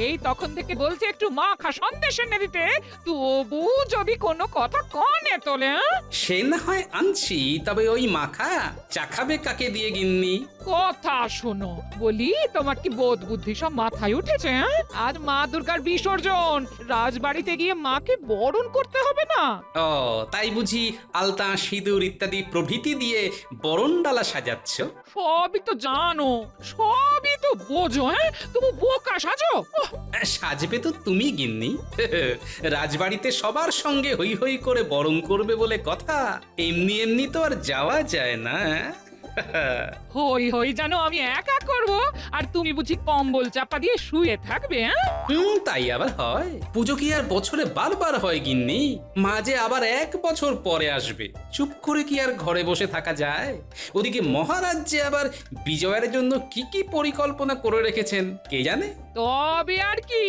এই তখন থেকে বলছে একটু মাখা সন্দেশ এনে দিতে, তবু যদি কোনো কথা কানে তোলে। সে না হয় আনছি, তবে ওই মাখা চাখাবে কাকে দিয়ে গিন্নি? কথা শোনো, বলি তোমার কি বোধ বুদ্ধি সব মাথায় উঠেছে? আজ মা দুর্গার বিসর্জন, রাজবাড়িতে গিয়ে মাকে বরণ করতে হবে না? ও তাই বুঝি আলতা সিঁদুর ইত্যাদি প্রভৃতি দিয়ে বরণডালা সাজাচ্ছ? সবই তো জানো, সবই তো বোঝো, তুমি বোকা সাজো। সাজবে তো তুমি গিন্নি। রাজবাড়িতে সবার সঙ্গে হই হই করে বরণ করবে বলে কথা, এমনি এমনি তো আর যাওয়া যায় না। হই হই জানো আমি একা করব, আর তুমি বুঝি কম্বল চাপা দিয়ে শুয়ে থাকবে? তাই আবার হয়? পুজো কি আর বছরে বারবার হয় গিন্নি? মাঝে আবার 1 বছর পরে আসবে, চুপ করে কি আর ঘরে বসে থাকা যায়? ওদিকে মহারাজ যে আবার বিজয়ের জন্য কি কি পরিকল্পনা করে রেখেছেন কে জানে। তবে আর কি,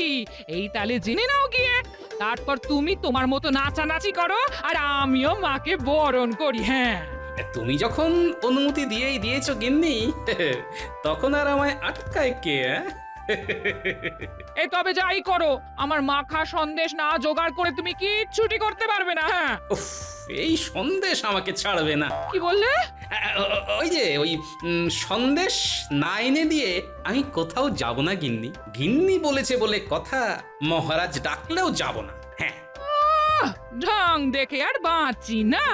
এই তালে জেনে নাও গিয়ে, তারপর তুমি তোমার মতো নাচানাচি করো, আর আমিও মাকে বরণ করি। হ্যাঁ, তুমি যখন অনুমতি দিয়েছো গিন্নি, তখন আর আমায় আটকায় কে? এই তবে যাই করো, আমার মাখা সন্দেশ না জোগাড় করে তুমি কিচ্ছুটি করতে পারবে না। হ্যাঁ, উফ, এই সন্দেশ আমাকে ছাড়বে না। কি বললে? ওই যে ওই সন্দেশ না এনে দিয়ে আমি কোথাও যাব না গিন্নি। গিন্নি বলেছে বলে কথা, মহারাজ ডাকলেও যাব না। হ্যাঁ, ঢং দেখে আর বাঁচি না।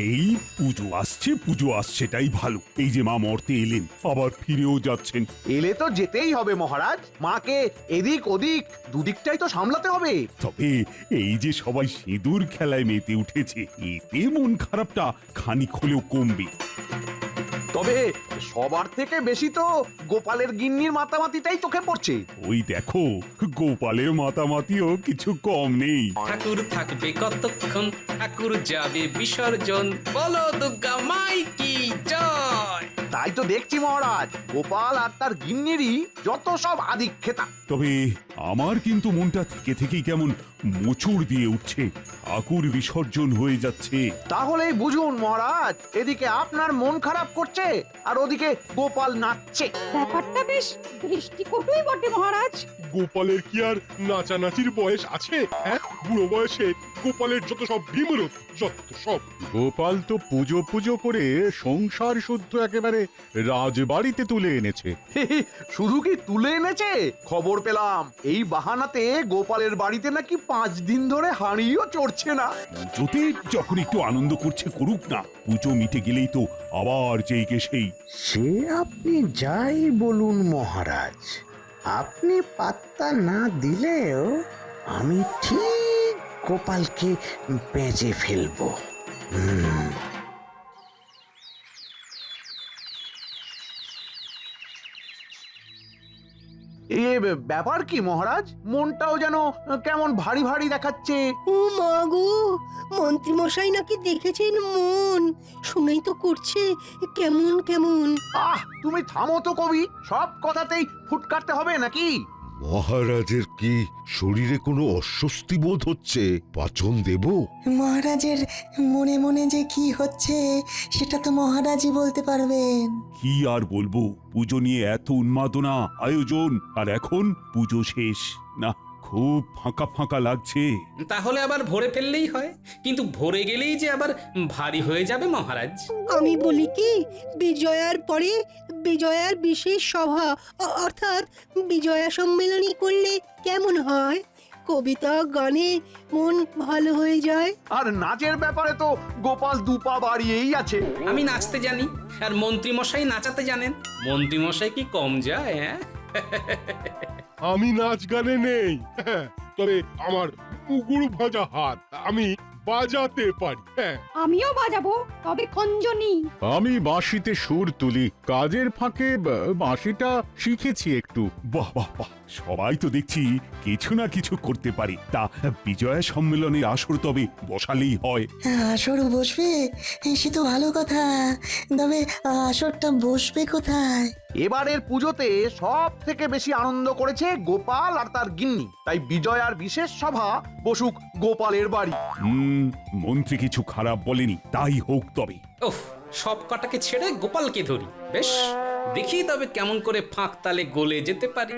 এই পুজো আসছে তাই ভালো। এই যে মা মর্তে এলেন, আবার ফিরেও যাচ্ছেন। এলে তো যেতেই হবে মহারাজ, মাকে এদিক ওদিক দুদিকটাই তো সামলাতে হবে। তবে এই যে সবাই সিঁদুর খেলায় মেতে উঠেছে, এতে মন খারাপটা খানিক হলেও কমবে। তবে সবার থেকে বেশি তো গোপালের গিন্নির মাতামাতিটাই চোখে পড়ছে। ওই দেখো, গোপালের মাতামাতিও কিছু কম নেই। ঠাকুর থাকবে কতক্ষণ, ঠাকুর যাবে বিসর্জন, বলো দুর্গা মাই কি জয়। তাই তো দেখছি মহারাজ, গোপাল আর তার গিন্নিরই যত সব আদিক্ষেতা। তবে আমার কিন্তু মনটা থেকে থেকেই কেমন মোচড় দিয়ে উঠছে। ঠাকুর বিসর্জন হয়ে যাচ্ছে। তাহলেই বুঝুন মহারাজ, এদিকে আপনার মন খারাপ করছে আর ওদিকে গোপাল নাচছে। ব্যাপারটা বেশ দৃষ্টিকটুই বটে মহারাজ। গোপালের কি আর নাচানাচির বয়স আছে? হ্যাঁ, বুড়ো বয়সে গোপালের যত সব বিমরত, যত সব। গোপাল তো পুজো পুজো করে সংসার শুদ্ধ একেবারে রাজবাড়িতে তুলে এনেছে। শুধু কি তুলে এনেছে, খবর পেলাম এই বাহানাতে গোপালের বাড়িতে নাকি 5 দিন ধরে হাঁড়িও চড়ছে না। পুজোতে যখন একটু আনন্দ করছে করুক না, পুজো মিটে গেলেই তো আবার যেইকে সেই। সে আপনি যাই বলুন মহারাজ, আপনি পাত্তা না দিলেও আমি ঠিক গোপালকে বেঁচে ফেলবো। এ ব্যাপার কি মহারাজ, মনটাও যেন কেমন ভারী ভারী দেখাচ্ছে। ও মা গো, মন্ত্রীমশাই নাকি দেখেছেন মন, শুনেই তো করছে কেমন কেমন। তুমি থামো তো কবি, সব কথাতেই ফুটকারতে হবে নাকি? মহারাজের কি শরীরে কোনো অস্বস্তি বোধ হচ্ছে? পাচন দেব? মহারাজের মনে মনে যে কি হচ্ছে সেটা তো মহারাজই বলতে পারবেন। কি আর বলবো, পুজো নিয়ে এত উন্মাদনা আয়োজন, আর এখন পুজো শেষ। না, খুব ফাঁকা ফাঁকা লাগছে। তাহলে আবার ভরে ফেললেই হয়, কিন্তু ভরে গেলেই যে আবার ভারী হয়ে যাবে মহারাজ। আমি বলি কি, বিজয়ার পরে বিজয়ার বিশেষ সভা অর্থাৎ বিজয়া সম্মেলনী করলে কেমন হয়? কবিতা গানে মন ভালো হয়ে যায়। আর নাচের ব্যাপারে তো গোপাল দুপা বাড়িয়েই আছে। আমি নাচতে জানি, আর মন্ত্রীমশাই নাচাতে জানেন। মন্ত্রীমশাই কি কম যায়? হ্যাঁ, আমি নাচ গানে নেই, তবে আমার পুকুর ভাজা হাত আমি বাজাতে পারি। আমিও বাজাবো, তবে খঞ্জনি। আমি বাঁশিতে সুর তুলি, কাজের ফাঁকে বাঁশিটা শিখেছি একটু। বাহ বাহ বাহ, সবাই তো দেখছি কিছু না কিছু করতে পারে। তা বিজয়া সম্মেলনের আসর তবে বসালেই হয়। আসরও বসবে, সে তো ভালো কথা। তবে আসরটা বসবে কোথায়? এবারের পুজোতে সব থেকে বেশি আনন্দ করেছে গোপাল আর তার গিন্নি, তাই বিজয়ার বিশেষ সভা বসুক গোপালের বাড়ি। মন্ত্রী কিছু খারাপ বলেনি, তাই হোক তবে। ওফ, সব কটাকে ছেড়ে গোপালকে ধরি। বেশ, দেখি তবে কেমন করে ফাঁক তালে গলে যেতে পারি।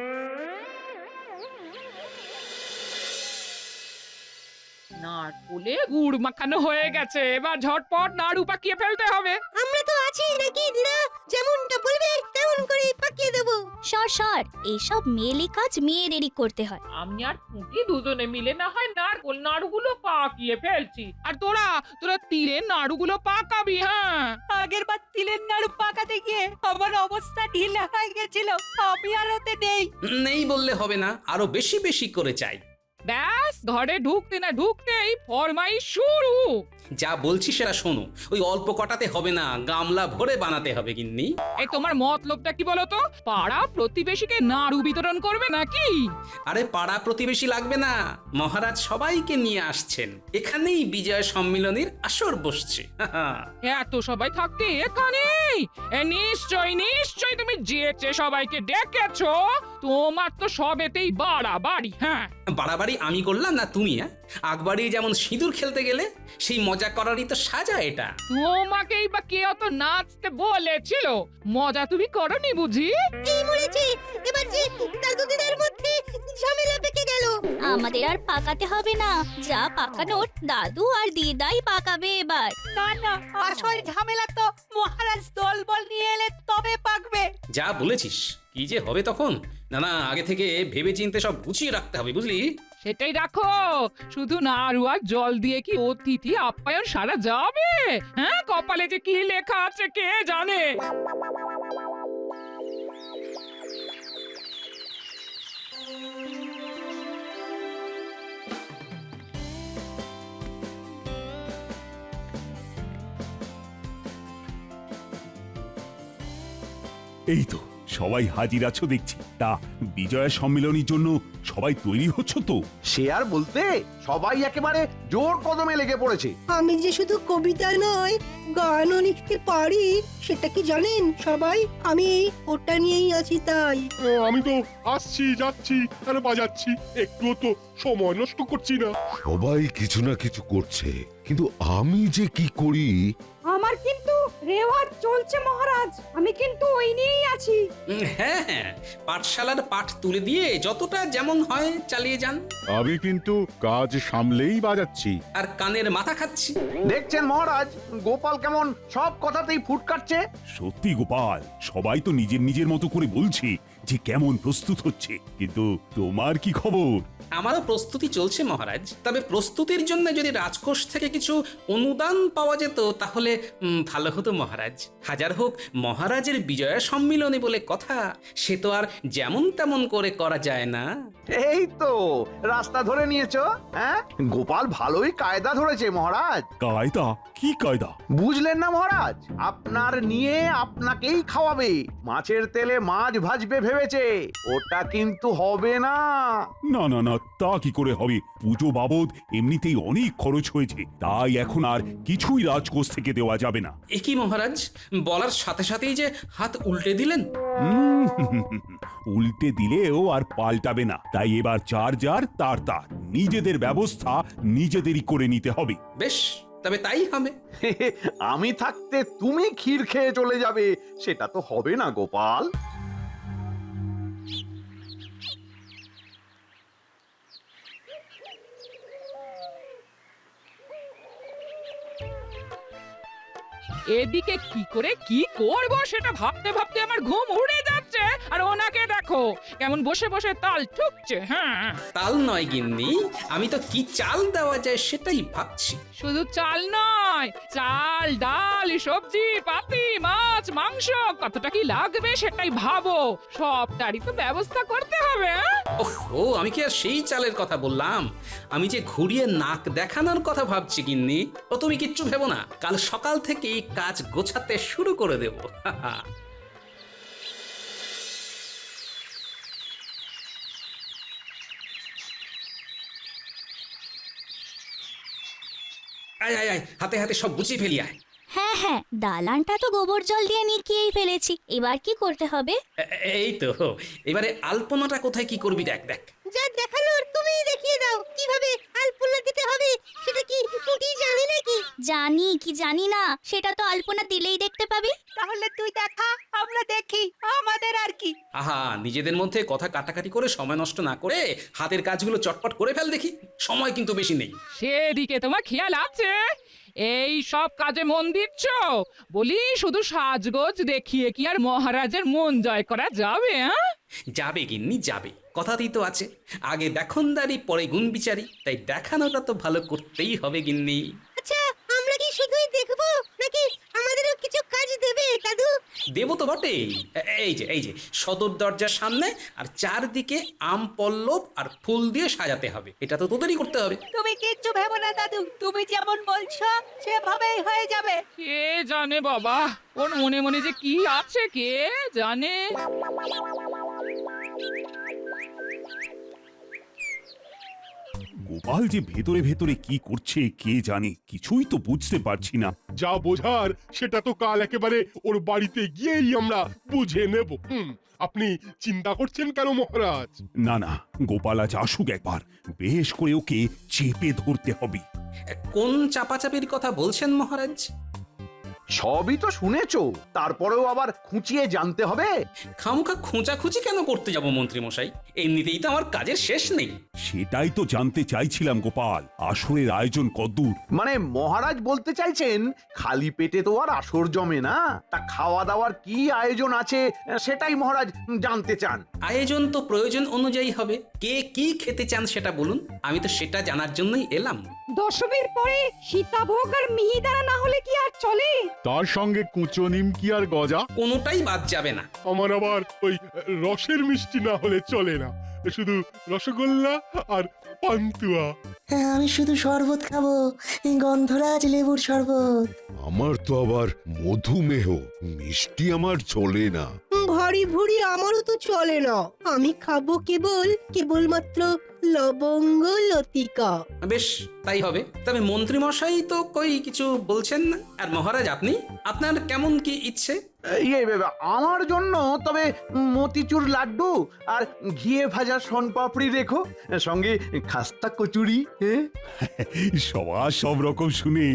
নারকোলে গুড় মাখানো হয়ে গেছে, এবার ঝটপট নাড়ু পাকিয়ে ফেলতে হবে। আমরা তো আছি নাকি দিদা, যেমনটা বলবে তেমন করে পাকিয়ে দেবো। সর এইসব মেয়েলি কাজ মেয়েদেরই করতে হয়। আমি আর পুঁটি দুজনে মিলে না হয় নারকোল নাড়ুগুলো পাকিয়ে ফেলছি, আর তোরা তিলের নাড়ুগুলো পাকাবি। হ্যাঁ, আগের বার তিলের নাড়ু পাকাতে গিয়ে আমার অবস্থা ঢিলা হয়ে গেছিল, আমি আর ওতে নেই। নেই বললে হবে না, আরো বেশি বেশি করে চাই। ব্যাস, ঘরে ঢুকতে না ঢুকতেই ফরমাইশ শুরু। যা বলছি সেটা শোনো, ওই অল্প কটাতে হবে না, গামলা ভরে বানাতে হবে গিন্নি। এই তোমার মতলবটা কি বলো তো? পাড়া প্রতিবেশীকে নাড়ু বিতরণ করবে নাকি? আরে পাড়া প্রতিবেশী লাগবে না, মহারাজ সবাইকে নিয়ে আসছেন, এখানেই বিজয় সম্মিলনীর আসর বসছে। এত সবাই থাকতে এখানে নিশ্চয় তুমি যেচে সবাইকে ডেকেছো। তোমার তো সবেতেই বাড়াবাড়ি। হ্যাঁ, বাড়াবাড়ি আমি করলাম না তুমি? আকবাড়ি যেমন সিঁদুর খেলতে গেলে সেই মজা করারই তো সাজা এটা। তোমাকেই বা কে অত নাচতে বলেছিল? মজা তুমি করনি বুঝি? এই মরেছি, এবার যে দাদু দিদার মধ্যে ঝামেলা পেকে গেল। আমাদের আর পাকাতে হবে না, যা পাকানোর দাদু আর দিদাই পাকাবে এবার। না না, আসল ঝামেলা তো মহারাজ দলবল নিয়ে এলে তবে পাকবে। যা বলেছিস, কি যে হবে তখন। না, আগে থেকে ভেবে চিন্তে সব গুছিয়ে রাখতে হবে, বুঝলি? সেটাই রাখো। শুধু নাড়ু আর জল দিয়ে কি অতিথি আপ্যায়ন সারা যাবে? হ্যাঁ, কপালে যে কি লেখা আছে কে জানে। এই তো সবাই হাজির আছো দেখছি। তা বিজয়া সম্মেলনের জন্য সবাই তৈরি হচ্ছ তো? সে আর বলতে, সবাই একেবারে জোর কদমে লেগে পড়েছে। আমি যে শুধু কবিতা নয়, গানও লিখতে পারি, সেটা কি জানেন সবাই? আমি ওটা নিয়েই আছি তাই। আমি তো আসছি যাচ্ছি আর বাজাচ্ছি, একটুও তো সময় নষ্ট করছি না। সবাই কিছু না কিছু করছে, কিন্তু আমি যে কি করি। আমার কিন্তু রেওয়াজ চলছে মহারাজ, আমি কিন্তু ওই নিয়েই আছি। হ্যাঁ, পাঠশালার পাঠ তুলে দিয়ে যতটা যেমন হয় চালিয়ে যান। আমি কিন্তু কাজ সামলেই বাজাচ্ছি। আর কানের মাথা খাচ্ছি। দেখছেন মহারাজ, গোপাল কেমন সব কথাতেই ফুট কাটছে। সত্যি গোপাল, সবাই তো নিজের নিজের মতো করে বলছে যে কেমন প্রস্তুত হচ্ছে, কিন্তু তোমার কি খবর? আমারও প্রস্তুতি চলছে মহারাজ, তবে প্রস্তুতির জন্য যদি রাজকোষ থেকে কিছু অনুদান পাওয়া যেত তাহলে ভালো হতো মহারাজ। হাজার হোক মহারাজের বিজয়া সম্মিলনী বলে কথা, সে তো আর যেমন তেমন করে করা যায় না। এই তো রাস্তা ধরে নিয়েছো। হ্যাঁ, গোপাল ভালোই কায়দা ধরেছে মহারাজ। কায়দা? কি কায়দা? বুঝলেন না মহারাজ, আপনার নিয়ে আপনাকেই খাওয়াবে, মাছের তেলে মাছ ভাজবে ভেবেছে। ওটা কিন্তু হবে না। না না না, তা কি করে হবে? পুজো বাবদ এমনিতেই অনেক খরচ হয়েছে, তাই এখন আর কিছুই রাজকোষ থেকে দেওয়া যাবে না। এ কি মহারাজ, বলার সাথে সাথেই যে হাত উল্টে দিলেন। উল্টে দিলেও আর পাল্টাবে না, তাই এবার যার যার তার তার নিজেদের ব্যবস্থা নিজেদেরই করে নিতে হবে। বেশ, তবে তাই হবে। আমি থাকতে তুমি ক্ষীর খেয়ে চলে যাবে, সেটা তো হবে না গোপাল। এদিকে কি করে কি করব সেটা ভাবতে ভাবতে আমার ঘুম উড়ে যাচ্ছে, আর ওনাকে দেখো কেমন বসে বসে তাল ঠুকছে। হ্যাঁ, তাল নয় গিন্নি, আমি তো কি চাল দেওয়া যায় সেটাই ভাবছি। শুধু চাল নয়, চাল ডাল সবজি পাতি মাছ মাংস কতটা কি লাগবে সেটাই ভাবো, সবটারই তো ব্যবস্থা করতে হবে। ও, আমি কি আর সেই চালের কথা বললাম? আমি যে ঘুরিয়ে নাক দেখানোর কথা ভাবছি গিন্নি। ও তুমি কিচ্ছু ভেবো না, কাল সকাল থেকেই কাজ গোছাতে শুরু করে দেব। আয় আয় আয়, হাতে হাতে সব গুছিয়ে ফেলি আয়। হ্যাঁ হ্যাঁ, দালানটা তো গোবর জল দিয়ে নিকিয়েই ফেলেছি। এবার কি করতে হবে? এই তো, এবারে আলপনাটা কোথায় কি করবি দেখ দেখ। যা দেখানোর তুমিই দেখিয়ে দাও কিভাবে আলপনা দিতে হবে। সেটা কি টুটি জানে নাকি? জানি কি জানি না, সেটা তো আলপনা দিলেই দেখতে পাবি। তাহলে তুই দেখা, আমরা দেখি, আমাদের আর কি। আহা, নিজেদের মধ্যে কথা কাটাকাটি করে সময় নষ্ট না করে হাতের কাজগুলো চটপট করে ফেল দেখি। সময় কিন্তু বেশি নেই। সেদিকে তোমার খেয়াল আছে? এই সব কাজে মন দিচ্ছ? বলি শুধু সাজগোজ দেখিয়ে কি আর মহারাজের মন জয় করা যাবে? যাবে গিন্নি যাবে, কথাতেই তো আছে, আগে দেখনদারি পরে গুণ বিচারি। তাই দেখানোটা তো ভালো করতেই হবে গিন্নি। আচ্ছা, আমরা কি শুধুই দেখবো নাকি আমাদেরও কিছু কাজ দেবে দাদু? দেবো তো বটেই। এই যে সদর দরজার সামনে আর চারদিকে আম পল্লব আর ফুল দিয়ে সাজাতে হবে। এটা তো তোদেরই করতে হবে। তুমি কিচ্ছু ভেবো না দাদু, তুমি যেমন বলছো সেভাবেই হয়ে যাবে। কে জানে বাবা, ওর মনে মনে যে কি আছে কে জানে। গোপাল যে ভেতরে ভেতরে কি করছে কে জানে, কিছুই তো বুঝতে পারছি না। যা বোঝার সেটা তো কাল একেবারে ওর বাড়িতে গিয়েই আমরা বুঝে নেব। আপনি চিন্তা করছেন কেন মহারাজ? না না, গোপাল আজ আসুক একবার, বেশ করে ওকে চেপে ধরতে হবে। কোন চাপাচাপির কথা বলছেন মহারাজ? সবই তো শুনেছো, তারপরেও আবার খুঁচিয়ে জানতে হবে। খামুখা খোঁচাখুচি কেন করতে যাব মন্ত্রী মশাই? এমনিতেই তো আমার কাজের শেষ নেই। সেটাই তো জানতে চাইছিলাম গোপাল, আসরের আয়োজন কদ্দূর? মানে মহারাজ বলতে চাইছেন খালি পেটে তো আর আসর জমে না, তা খাওয়া দাওয়ার কি আয়োজন আছে সেটাই মহারাজ জানতে চান। আয়োজন তো প্রয়োজন অনুযায়ী হবে। কে কি খেতে চান সেটা বলুন, আমি তো সেটা জানার জন্যই এলাম। দশমীর পরে সীতাভোগ আর মিহিদানা না হলে কি আর চলে? তার সঙ্গে কুচো নিমকি আর গজা। কোনোটাই বাদ যাবে না। আমার আবার ওই রসের মিষ্টি না হলে চলে না, শুধু রসগোল্লা আর পান্তুয়া। আমি শুধু শরবত খাবো, এই গন্ধরাজ লেবুর শরবত। আমার তো আবার মধুমেহ, মিষ্টি আমার চলে না। ভারী ভুড়ি আমারও তো চলে না। আমি খাবো কেবলমাত্র লবঙ্গ লতিকা। বেশ, তাই হবে। তবে মন্ত্রী মশাই তো কই কিছু বলছেন না। আর মহারাজ আপনি, আপনার কেমন কি ইচ্ছে? আমার জন্য তবে মতিচুর লাড্ডু আর ঘিয়ে ভাজা শনপাপড়ি রেখো, সঙ্গে খাস্তা কচুরি। সবার সব রকম শুনে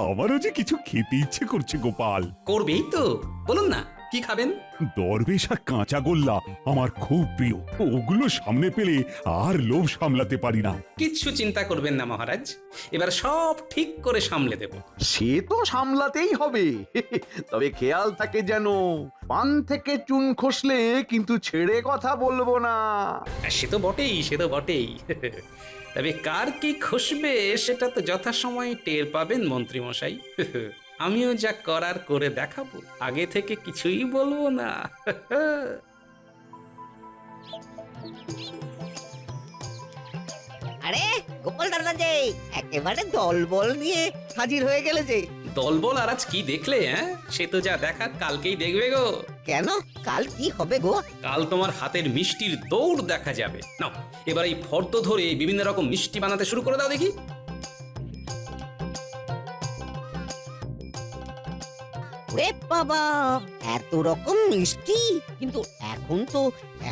আমারও যে কিছু খেতে ইচ্ছে করছে গোপাল। করবেই তো, বলুন না কি খাবেন? দরবেশ আর কাঁচা গোল্লা আমার খুব প্রিয়, ওগুলো সামনে পেলে আর লোভ সামলাতে পারি না। কিচ্ছু চিন্তা করবেন না মহারাজ, এবার সব ঠিক করে সামলে দেব। সে তো সামলাতেই হবে, তবে খেয়াল থাকে যেন পান থেকে চুন খসলে কিন্তু ছেড়ে কথা বলবো না। সে তো বটেই। তবে কার কি খসবে সেটা তো যথাসময়ে টের পাবেন মন্ত্রী মশাই। আমিও যা করার করে দেখাবো, আগে থেকে কিছুই বলবো না। আরে গোপাল দাদা যে একেবারে দলবল নিয়ে হাজির হয়ে গেলে যে। দলবল আর আজ কি দেখলে? সে তো যা দেখার কালকেই দেখবে গো। কেন, কাল কি হবে গো? কাল তোমার হাতের মিষ্টির দৌড় দেখা যাবে। নাও এবার এই ফর্দ ধরে বিভিন্ন রকম মিষ্টি বানাতে শুরু করে দাও দেখি। ওরে বাবা, এত রকম মিষ্টি! কিন্তু এখন তো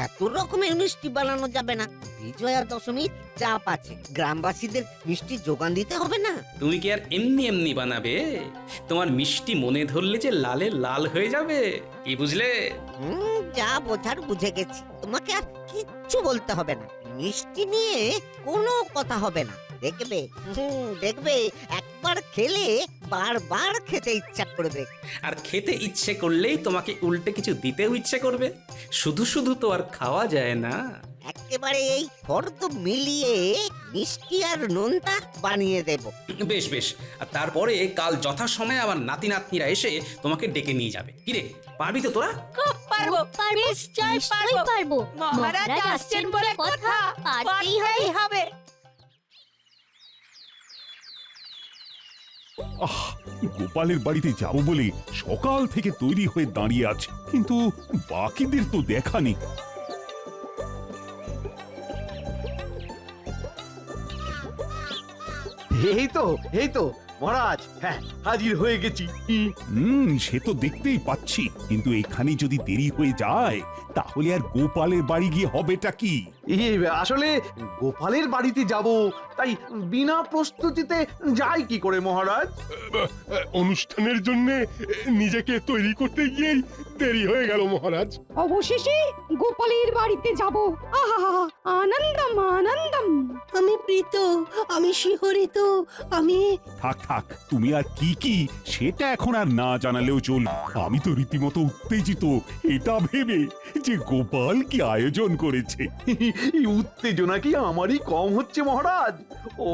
এত রকমের মিষ্টি বানানো যাবে না। বিজয়া দশমীর চাপ আছে, গ্রামবাসীদের মিষ্টি যোগান দিতে হবে না? তুমি কি আর এমনি বানাবে? তোমার মিষ্টি মনে ধরলে যে লালে লাল হয়ে যাবে, কি বুঝলে? যা বোঝার বুঝে গেছি, তোমাকে আর কিচ্ছু বলতে হবে না। মিষ্টি নিয়ে কোনো কথা হবে না। দেখবে একবার খেলে বারবার খেতে ইচ্ছা করবে। আর খেতে ইচ্ছে করলেই তোমাকে উল্টে কিছু দিতেও ইচ্ছে করবে। শুধু তো আর খাওয়া যায় না। একেবারে এই ফর্দ মিলিয়ে মিষ্টি আর নোনতা বানিয়ে দেব। বেশ, আর তারপরে কাল যথাসময়ে আমার নাতি নাতনিরা এসে তোমাকে ডেকে নিয়ে যাবে। কিরে, পারবি তো তোরা? খুব পারবো, নিশ্চয়ই পারবো। মহারাজ আসছেন বলে কথা, পারতেই হবে। গোপালের বাড়িতে যাব বলে সকাল থেকে তৈরি হয়ে দাঁড়িয়ে আছে, কিন্তু বাকিদের তো দেখা নেই। এই তো মহারাজ, হ্যাঁ হাজির হয়ে গেছি। সে তো দেখতেই পাচ্ছি, কিন্তু এখানে যদি দেরি হয়ে যায় তাহলে আর গোপালের বাড়ি গিয়ে হবেটা কি? আসলে গোপালের বাড়িতে যাব, তাই বিনা প্রস্তুতিতে যাই কি করে মহারাজ? অনুষ্ঠানের জন্য নিজেকে তৈরি করতে গিয়েই দেরি হয়ে গেল মহারাজ। অবশেষে গোপালের বাড়িতে যাব। আহা, আনন্দম আনন্দম। আমি প্রীত, আমি শিহরিত, আমি থাক থাক, তুমি আর কি কি সেটা এখন আর না জানালেও চলবে। আমি তো রীতিমতো উত্তেজিত এটা ভেবে যে গোপাল কি আয়োজন করেছে। এই উত্তেজনা কি আমারই কম হচ্ছে মহারাজ? ও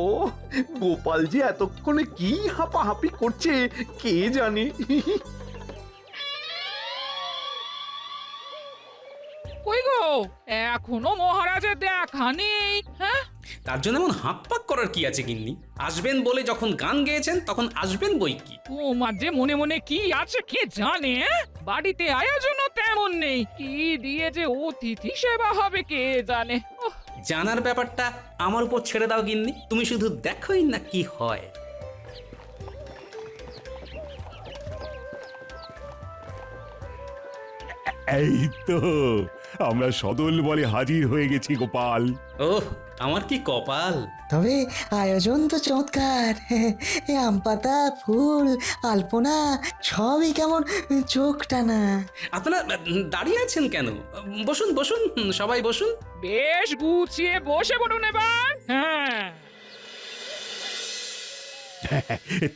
গোপাল যে এতক্ষণে কি হাঁপাহাঁপি করছে কে জানে। কই গো, এখনো মহারাজের দেখা নেই? হ্যাঁ, তার জন্য এমন হাঁক পাক করার কি আছে গিন্নি? আসবেন বলে যখন গান গেয়েছেন তখন আসবেন বই কি। তোমার যে মনে মনে কি আছে কে জানে? বাড়িতে আয়োজনও তেমন নেই, কি দিয়ে যে অতিথি সেবা হবে কে জানে। ওহ, জানার ব্যাপারটা আমার উপর ছেড়ে দাও গিন্নি, তুমি শুধু দেখোই না কি হয়। এই তো আমরা সদল বলে হাজির হয়ে গেছি গোপাল। ওহ, আমার কি কপাল! তবে আয়োজন তো চমৎকার। আম পাতা, ফুল, আলপনা সবই কেমন চোখ টানা। আপনারা দাঁড়িয়ে আছেন কেন? বসুন বসুন, সবাই বসুন। বেশ গুছিয়ে বসে পড়ুন এবার। হ্যাঁ,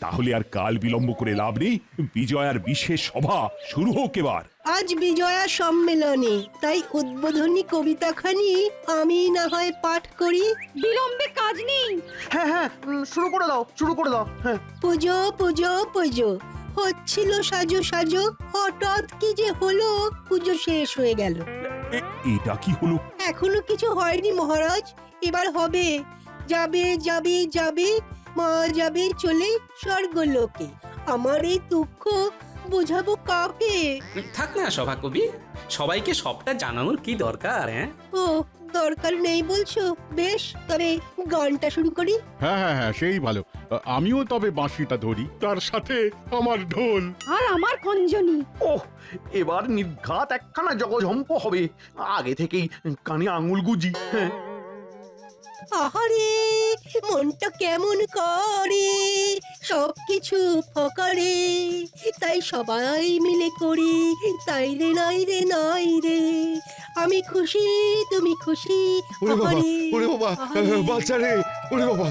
তাহলে আর কাল বিলম্ব করে লাভ নেই, বিজয়ার বিশেষ সভা শুরু হোক এবার। আজ বিজয়া সম্মেলনে, তাই উদ্বোধনী কবিতাখানি আমি না হয় পাঠ করি। বিলম্বে কাজ নেই। হ্যাঁ হ্যাঁ, শুরু করে দাও, শুরু করে দাও। হ্যাঁ, পুজো পুজো পুজো হচ্ছিল সাজো সাজো, হঠাৎ কি যে হলো, পুজো শেষ হয়ে গেল। এটা কি হলো? এখনো কিছু হয়নি মহারাজ, এবার হবে। যাবে যাবে যাবে, মা যাবে চলে স্বর্গলোকে। আমার এই দুঃখ বোঝাবো কাকে? থাক না সভাকবি, সবাইকে সবটা জানানোর কি দরকার? হ্যাঁ, ও দরকার নেই বলছো? বেশ, তবে গানটা শুরু করি। হ্যাঁ হ্যাঁ হ্যাঁ, সেই ভালো। আমিও তবে বাঁশিটা ধরি, তার সাথে আমার ঢোল। আর আমার খঞ্জনি। ওহ এবার নির্ঘাত একখানা জগঝম্প হবে। আগে থেকেই কানে আঙুল গুজি। হ্যাঁ, আহারে মনটা কেমন করে, সবকিছু ফকারে, তাই সবাই মিলে করি, তাই রে নাই রে নাই রে, আমি খুশি তুমি খুশি। আহারে, আহারে। বাচ্চারে, ওরে বাবা,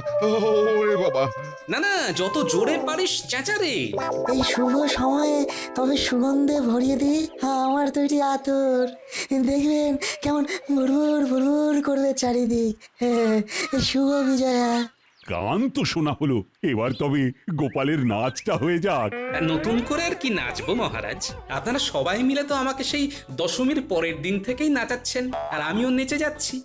ওরে বাবা। না না, যত জোরে পারিস চেঁচারে। এই শুভ সময়ে তবে সুগন্ধে ভরিয়ে দিই আমার তৈরি আতর। দেখবেন কেমন ভুরভুর ভুরভুর করবে চারিদিক। শুভ বিজয়া। গান তো শোনা হলো, এবার তবে গোপালের নাচটা হয়ে যাক। নতুন করে আর কি নাচবো মহারাজ? আপনারা সবাই মিলে তো আমাকে সেই দশমীর পরের দিন থেকেই নাচাচ্ছেন, আর আমিও নেচে যাচ্ছি।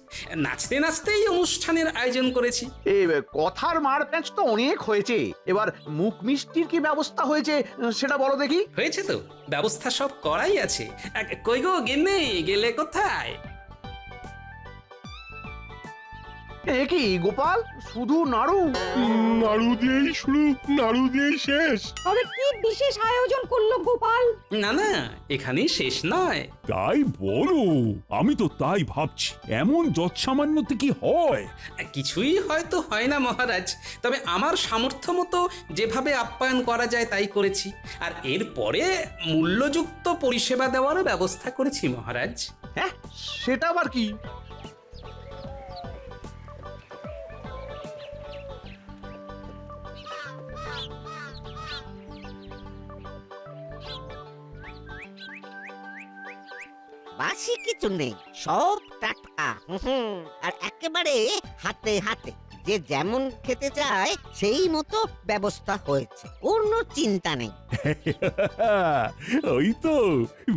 নাচতে নাচতেই অনুষ্ঠানের আয়োজন করেছি। এই কথার মারপ্যাঁচ তো অনেক হয়েছে, এবার মুখ মিষ্টির কি ব্যবস্থা হয়েছে সেটা বলো দেখি। হয়েছে তো, ব্যবস্থা সব করাই আছে। কই গো গিন্নি, গেলে কোথায়? এ কি গোপাল, শুধু নাড়ু? নাড়ু দিয়েই শুরু, নাড়ু দিয়েই শেষ। তবে কি বিশেষ আয়োজন করলো গোপাল? না না, এখানেই শেষ নয়। তাই বলো, আমি তো তাই ভাবছি, এমন যৎসামান্যতে কি হয়? কিছুই হয়তো হয় না মহারাজ, তবে আমার সামর্থ্য মতো যেভাবে আপ্যায়ন করা যায় তাই করেছি। আর এরপরে মূল্যযুক্ত পরিষেবা দেওয়ারও ব্যবস্থা করেছি মহারাজ। হ্যাঁ, সেটা আবার কি? বাসি কিছু নেই, সব টাটকা। আর একেবারে হাতে হাতে, যে যেমন খেতে চায় সেই মতো ব্যবস্থা হয়েছে, কোনো চিন্তা নেই। ওই তো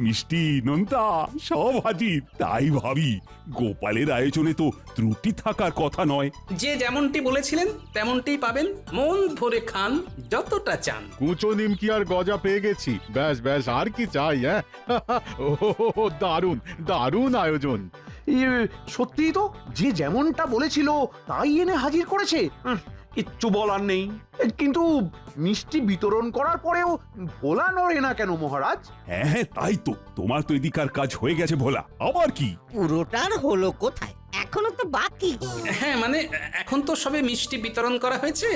মিষ্টি নোনতা সব হাজির, তাই ভাবি গোপালের আয়োজনে তো ত্রুটি থাকার কথা নয়। যে যেমনটি বলেছিলেন তেমনটি পাবেন, মন ভরে খান যতটা চান। কুচো নিমকি আর গজা পেয়ে গেছি, ব্যাস ব্যাস, আর কি চাই? হ্যাঁ, ও দারুণ দারুণ আয়োজন। সত্যি তো, যে যেমনটা বলেছিল তাই এনে হাজির করেছে। কিচ্ছু বলার নেই। কিন্তু মিষ্টি বিতরণ করার পরেও ভোলা নড়ে না কেন মহারাজ? হ্যাঁ হ্যাঁ, তাই তো, তোমার তো এদিকার কাজ হয়ে গেছে ভোলা, আবার কি? পুরোটার হলো কোথায়, এখনো তো বাকি। হ্যাঁ মানে এখন তো সবে মিষ্টি বিতরণ করা হয়েছে,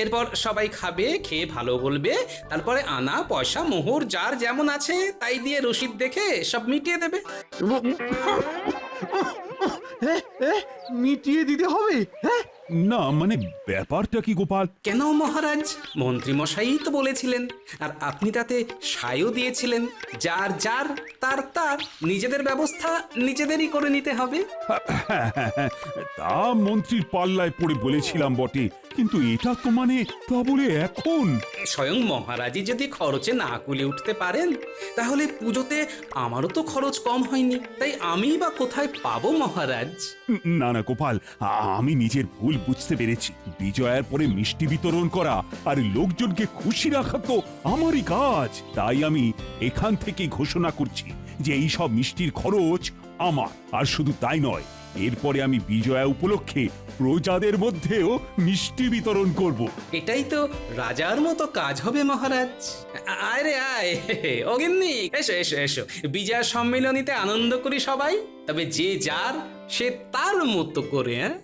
এরপর সবাই খাবে, খেয়ে ভালো বলবে, তারপরে আনা পয়সা মোহর যার যেমন আছে তাই দিয়ে রসিদ দেখে সব মিটিয়ে দেবে। মিটিয়ে দিতে হবে? হ্যাঁ, না মানে ব্যাপারটা কি গোপাল? কেন মহারাজ, মন্ত্রী মশাই তো বলেছিলেন, আর আপনি তাতে সায়ও দিয়েছিলেন, যার যার তার তার নিজেদের ব্যবস্থা নিজেদেরই করে নিতে হবে। তা মন্ত্রীর পাল্লায় পড়ে বলেছিলাম বটে, কিন্তু এটা তো মানে তা বলে এখন? স্বয়ং মহারাজই যদি খরচে না কুলে উঠতে পারেন, তাহলে পুজোতে আমারও তো খরচ কম হয়নি, তাই আমি বা কোথায় পাবো মহারাজ? না না গোপাল, আমি নিজের ভুল বুঝতে পেরেছি। বিজয়ার পরে মিষ্টি বিতরণ করা আর লোকজনকে খুশি রাখা তো আমারই কাজ, তাই আমি এখান থেকে ঘোষণা করছি যে এই সব মিষ্টির খরচ আমার। আর শুধু তাই নয়, এরপরে আমি বিজয়া উপলক্ষে প্রজাদের মধ্যেও মিষ্টি বিতরণ করব। এটাই তো রাজার মতো কাজ হবে মহারাজ। আয় রে আয়, অগিন্নি এসো এসো এসো, বিজয়া সম্মিলনীতে আনন্দ করি সবাই, তবে যে যার সে তার মতো করে। হ্যাঁ